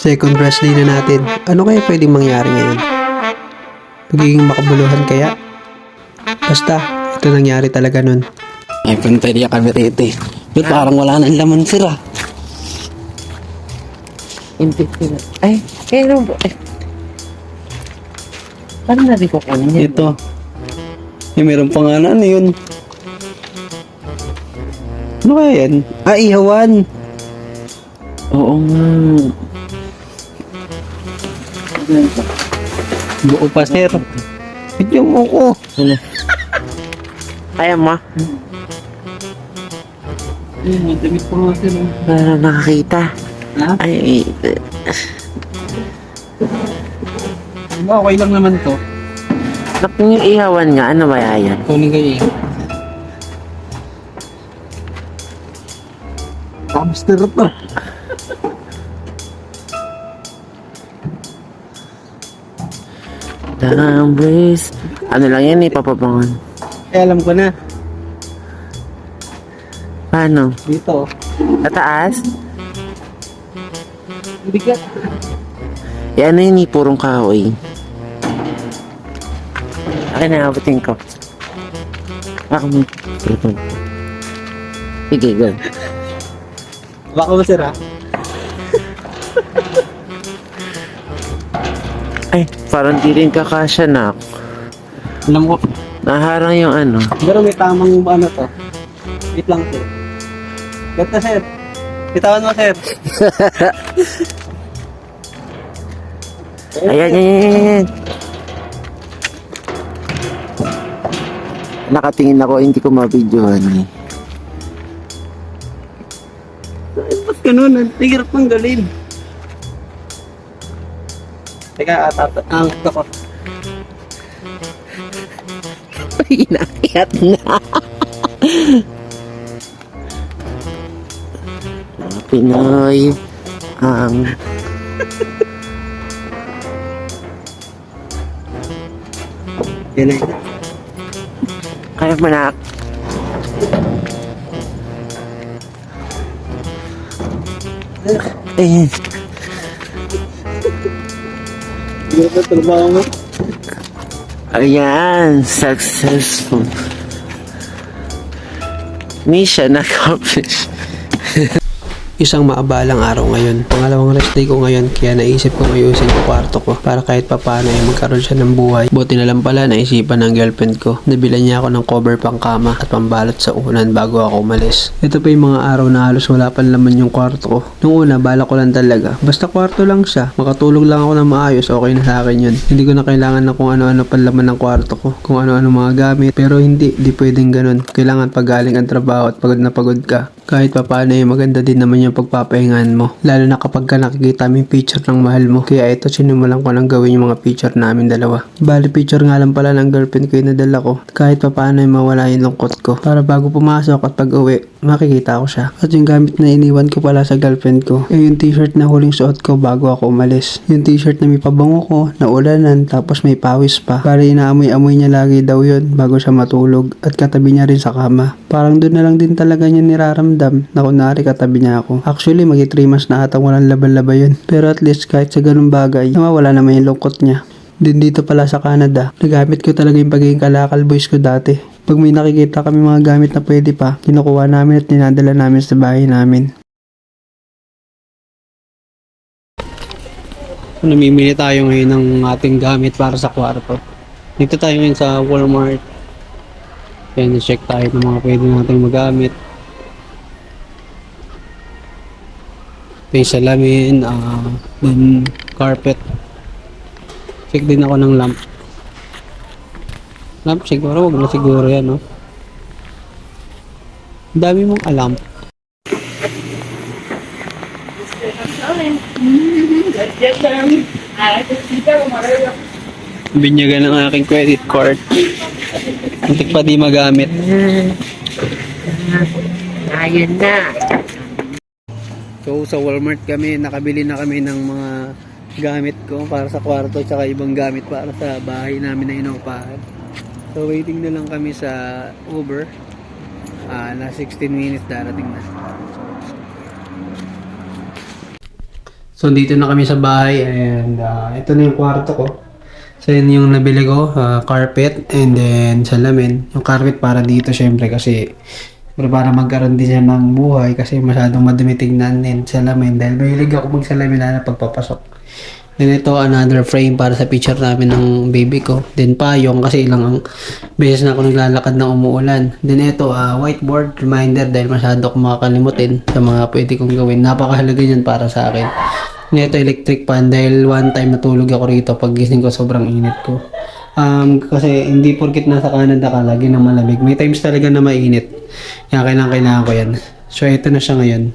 Second rest day na natin. Ano kaya pwedeng mangyari ngayon? Magiging makabuluhan kaya? Basta, ito nangyari talaga nun. Ay, punta niya kami rito eh. But parang wala nang laman sila. Hindi sila. Ay, pero... Paano natin kukunin yan? Ito. Eh, meron pa nga na ano yun. Ano kaya yan? Ah, ihawan. Oo nga. Buo pa, sir. Video mo ko. Ano? Kaya mo? May damit pa nga, sir. Para nakakita. Ha? Ay, Okay lang naman to. yung ihawan nga, ano ba yan? Kunin kayo eh. Hamster to. Dambres. Ano lang yan, ipapabangon. Eh, alam ko na. Paano? Dito. Tataas? Bigat. Eh, ano yun, purong kahoy. Akin na, abutin ko. Ako mo. Sige, go. Baka masira. Ay, parang di rin kakasya na. Alam ko. Naharang yung ano. Pero may tamang ano to. Wait lang, sir. Gata, sir. Bitawan mo, sir. Ayan, ayan. Nakatingin ako, hindi ko mabidyohan eh. Ba't ganun? Ang hirap ng galin. Teka, angat ako. Inakit na. Pinoy ang Yan eh. kaya mo na. Eh, Hirap na trabaho mo. ayan, successful. Mission accomplished. Isang maabalang araw ngayon. Pangalawang rest day ko ngayon kaya naisip kong ayusin yung kwarto ko para kahit papano ay magkaroon siya ng buhay. Buti na lang pala naisipan ng girlfriend ko. Nabila niya ako ng cover pang kama at pambalot sa unan bago ako umalis. Ito pa yung mga araw na halos wala pang laman yung kwarto ko. Nung una bala ko lang talaga. Basta kwarto lang siya. Makatulog lang ako ng maayos, okay na sa akin yun. Hindi ko na kailangan na kung ano-ano pang laman ng kwarto ko. Kung ano-ano mga gamit. Pero hindi pwedeng ganun. Kailangan pag galing ang trabaho at pagod na pagod ka. Kahit papano ay maganda din naman yung pagpapahingahan mo. Lalo na kapag ka nakikita mo yung picture ng mahal mo. Kaya ito sinimulan ko nang gawin yung mga picture namin dalawa. Bali picture nga lang pala ng girlfriend ko yung nadala ko. Kahit papano ay mawala yung lungkot ko. Para bago pumasok at pag uwi, makikita ko siya. At yung gamit na iniwan ko pala sa girlfriend ko, ay yung t-shirt na huling suot ko bago ako umalis. Yung t-shirt na may pabango ko, na ulanan, tapos may pawis pa. Para inaamoy-amoy niya lagi daw yun bago siya matulog at katabi niya rin sa kama. Parang doon na lang din talaga niya niraramdam na kunwari katabi niya ako. Actually, magi 3 months na atang walang laban-laba yun. Pero at least kahit sa ganung bagay, nawawala naman yung lungkot niya. Din dito pala sa Canada, nagamit ko talaga yung pagiging kalakal boys ko dati. Pag may nakikita kami mga gamit na pwede pa, kinukuha namin at ninadala namin sa bahay namin. Namimili tayo ngayon ng ating gamit para sa kwarto. Dito tayo ngayon sa Walmart. Kaya na-check tayo ng mga pwede nating magamit. Ito yung salamin, then carpet. Check din ako ng lamp. Lamp siguro, wag na siguro yan, no? Ang dami mong alam. Binyagan ng aking credit card. Muntik pa di magamit. Ayan na. So sa Walmart kami, nakabili na kami ng mga gamit ko para sa kwarto tsaka ibang gamit para sa bahay namin na inuupahan. So waiting na lang kami sa Uber. Na 16 minutes darating na. So So, dito na kami sa bahay and ito na yung kwarto ko. So, yun yung nabili ko, carpet and then salamin. Yung carpet para dito syempre kasi para magkaroon din siya ng buhay kasi masyadong madumi tignan din salamin dahil mahilig ako magsalamin na pagpapasok. Then ito, another frame para sa picture namin ng baby ko. Then payong kasi ilang ang beses na ako naglalakad ng umuulan. Then ito, whiteboard reminder dahil masyado ako makakalimutin sa mga pwede kong gawin. Napakahalaga yan para sa akin. Then ito, electric fan dahil one time natulog ako rito pag gising ko sobrang init ko. Kasi hindi porkit nasa Canada ka lagi na malamig. May times talaga na mainit. Kaya kailangan ko yan. So ito na siya ngayon.